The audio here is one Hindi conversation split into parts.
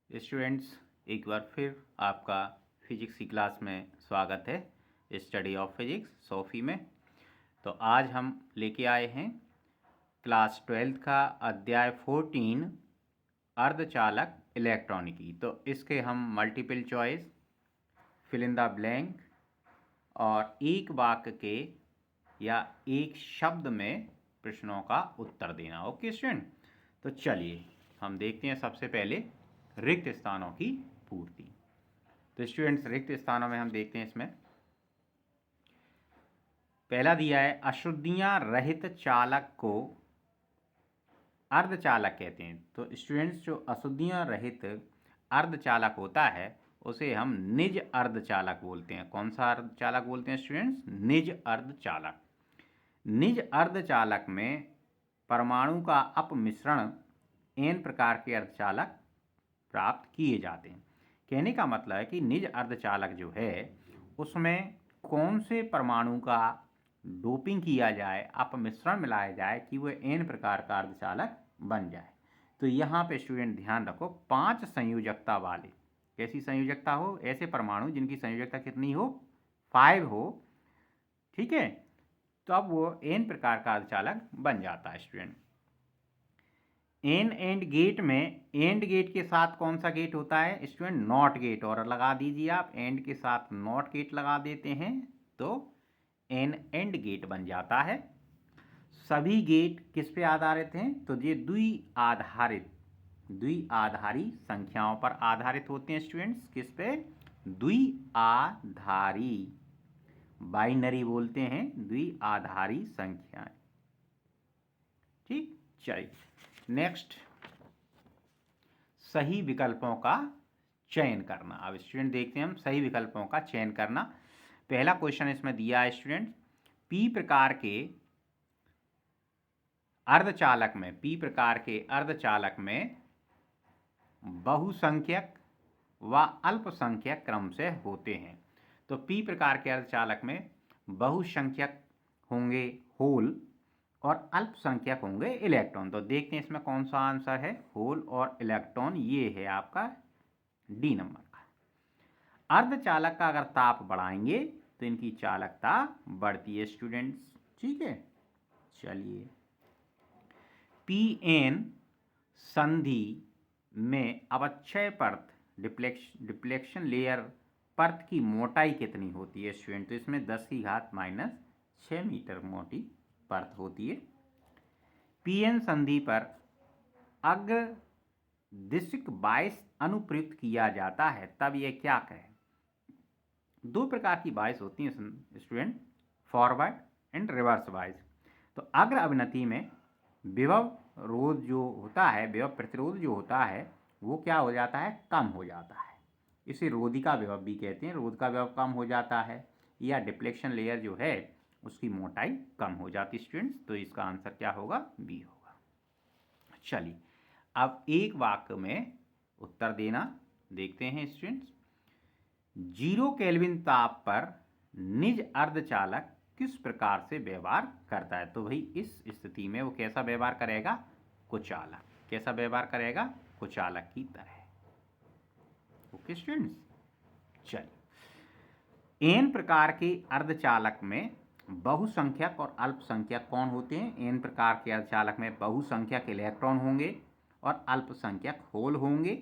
स्टूडेंट्स, एक बार फिर आपका फिजिक्स की क्लास में स्वागत है। स्टडी ऑफ फिजिक्स सोफी में। तो आज हम लेके आए हैं क्लास 12 का अध्याय 14 अर्धचालक इलेक्ट्रॉनिकी। तो इसके हम multiple choice, fill in the blank और एक वाक्य के या एक शब्द में प्रश्नों का उत्तर देना। ओके स्टूडेंट, तो चलिए हम देखते हैं सबसे पहले रिक्त स्थानों की पूर्ति। तो स्टूडेंट्स, रिक्त स्थानों में हम देखते हैं इसमें पहला दिया है अशुद्धियां रहित चालक को अर्धचालक कहते हैं। तो स्टूडेंट्स, जो अशुद्धियां रहित अर्धचालक होता है उसे हम निज अर्धचालक बोलते हैं। कौन सा अर्धचालक बोलते हैं स्टूडेंट्स? निज अर्धचालक। निज अर्धचालक में परमाणु का अपमिश्रण n प्रकार के अर्धचालक प्राप्त किए जाते हैं। कहने का मतलब है कि निज अर्धचालक जो है उसमें कौन से परमाणु का डोपिंग किया जाए, अपमिश्रण मिलाया जाए कि वह n प्रकार का अर्धचालक बन जाए। तो यहाँ पे स्टूडेंट ध्यान रखो, 5 संयोजकता वाले, कैसी संयोजकता हो? ऐसे परमाणु जिनकी संयोजकता कितनी हो? 5 हो। ठीक है, तो अब वो n प्रकार का अर्धचालक बन जाता है स्टूडेंट। एंड गेट में एंड गेट के साथ कौन सा गेट होता है स्टूडेंट? Not gate. और लगा दीजिए आप, एंड के साथ नॉट गेट लगा देते हैं तो एंड गेट बन जाता है। सभी गेट किस पे आधारित हैं? तो ये द्विआधारी संख्याओं पर आधारित होते हैं स्टूडेंट्स। किस पे? द्विआधारी, बाइनरी बोलते हैं, द्विआधारी संख्याएं। ठीक, चलिए नेक्स्ट, सही विकल्पों का चयन करना। अब स्टूडेंट देखते हैं हम सही विकल्पों का चयन करना। पहला क्वेश्चन इसमें दिया है स्टूडेंट, पी प्रकार के अर्धचालक में बहुसंख्यक व अल्पसंख्यक क्रम से होते हैं। तो पी प्रकार के अर्धचालक में बहुसंख्यक होंगे होल और अल्पसंख्यक होंगे इलेक्ट्रॉन। तो देखते हैं इसमें कौन सा आंसर है, होल और इलेक्ट्रॉन। ये है आपका डी नंबर का। अर्धचालक का अगर ताप बढ़ाएंगे तो इनकी चालकता बढ़ती है स्टूडेंट्स। ठीक है, चलिए पीएन संधि में अवक्षय परत, डिप्लेक्शन लेयर परत की मोटाई कितनी होती है स्टूडेंट? तो इसमें 10⁻⁻6 मीटर मोटी परत होती है। पीएन संधि पर अग्रदिशिक बायस अनुप्रयुक्त किया जाता है, तब यह क्या कहे? दो प्रकार की बायस होती हैं student, forward and reverse bias. तो अग्र अवनति में विभव रोध जो होता है, विभव प्रतिरोध जो होता है वो क्या हो जाता है? कम हो जाता है। इसे रोधिका विभव भी कहते हैं। रोध का विभव कम हो जाता है या डिप्लेक्शन लेयर जो है उसकी मोटाई कम हो जाती है स्टूडेंट्स। तो इसका आंसर क्या होगा? बी होगा। चलिए अब एक वाक्य में उत्तर देना देखते हैं स्टूडेंट्स। 0 केल्विन ताप पर निज अर्धचालक किस प्रकार से व्यवहार करता है? तो भाई इस स्थिति में वो कैसा व्यवहार करेगा? कुचालक। कैसा व्यवहार करेगा? कुचालक की तरह। ओके स्टूडेंट्स, चलिए एन प्रकार के अर्धचालक में बहुसंख्यक और अल्पसंख्यक कौन होते हैं? एन प्रकार के अर्धचालक में बहुसंख्यक इलेक्ट्रॉन होंगे और अल्पसंख्यक होल होंगे।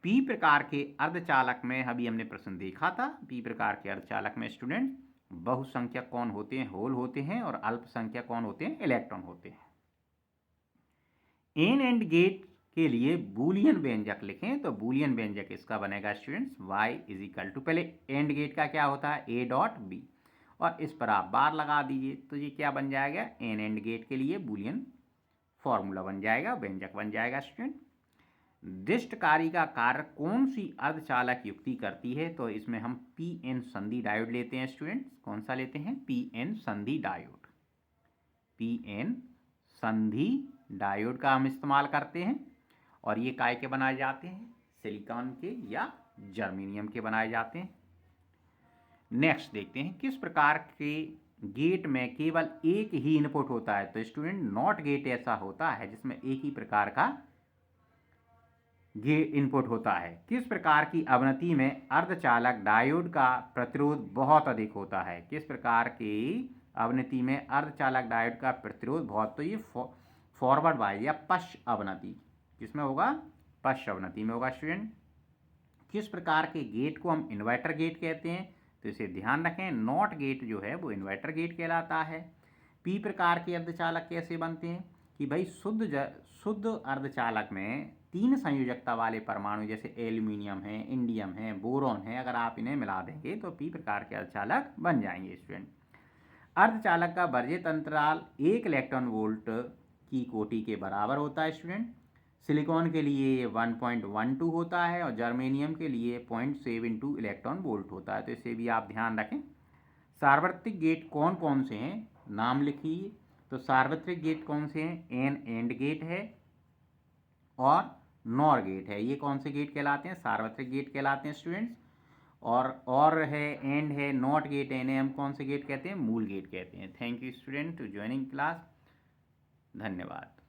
पी प्रकार के अर्धचालक में अभी हमने प्रश्न देखा था, पी प्रकार के अर्धचालक में स्टूडेंट बहुसंख्यक कौन होते हैं? होल होते हैं और अल्पसंख्यक कौन होते हैं? इलेक्ट्रॉन होते हैं। एन एंड गेट के लिए बूलियन व्यंजक लिखें तो बूलियन व्यंजक इसका बनेगा स्टूडेंट्स y = पहले एंड गेट का क्या होता है? a डॉट बी, और इस पर आप बार लगा दीजिए तो ये क्या बन जाएगा? एन एंड गेट के लिए बूलियन फॉर्मूला बन जाएगा, व्यंजक बन जाएगा स्टूडेंट। दिष्टकारी का कार्य कौन सी अर्धचालक युक्ति करती है? तो इसमें हम पी एन संधि डायोड लेते हैं स्टूडेंट्स। कौन सा लेते हैं? पी एन संधि डायोड। पी एन संधि डायोड का हम इस्तेमाल करते हैं और ये काय के बनाए जाते हैं? सिलिकॉन के या जर्मेनियम के बनाए जाते हैं। नेक्स्ट देखते हैं, किस प्रकार के गेट में केवल एक ही इनपुट होता है? तो स्टूडेंट नॉट गेट ऐसा होता है जिसमें एक ही प्रकार का गेट इनपुट होता है। किस प्रकार की अवनति में अर्धचालक डायोड का प्रतिरोध बहुत अधिक होता है? किस प्रकार की अवनति में अर्धचालक डायोड का प्रतिरोध बहुत, तो ये फॉरवर्ड बायस या पश्च अवनति, किसमें होगा? पश्च अवनति में होगा स्टूडेंट। किस प्रकार के गेट को हम इन्वर्टर गेट कहते हैं? तो इसे ध्यान रखें, नॉट गेट जो है वो इन्वर्टर गेट कहलाता है। पी प्रकार के अर्धचालक कैसे बनते हैं? कि भाई शुद्ध अर्धचालक में 3 संयोजकता वाले परमाणु जैसे एल्यूमिनियम है, इंडियम है, बोरॉन है, अगर आप इन्हें मिला देंगे तो पी प्रकार के अर्धचालक बन जाएंगे स्टूडेंट। अर्धचालक का वर्जित अंतराल 1 इलेक्ट्रॉन वोल्ट की कोटि के बराबर होता है स्टूडेंट। सिलिकॉन के लिए 1.12 होता है और जर्मेनियम के लिए 0.72 इलेक्ट्रॉन वोल्ट होता है, तो इसे भी आप ध्यान रखें। सार्वत्रिक गेट कौन कौन से हैं, नाम लिखिए। तो सार्वत्रिक गेट कौन से हैं? एन एंड गेट है और नॉर गेट है। ये कौन से गेट कहलाते हैं? सार्वत्रिक गेट कहलाते हैं स्टूडेंट्स। और है, एंड है, नॉट गेट है, इन्हें हम कौन से गेट कहते हैं? मूल गेट कहते हैं। Thank you student to joining class. धन्यवाद।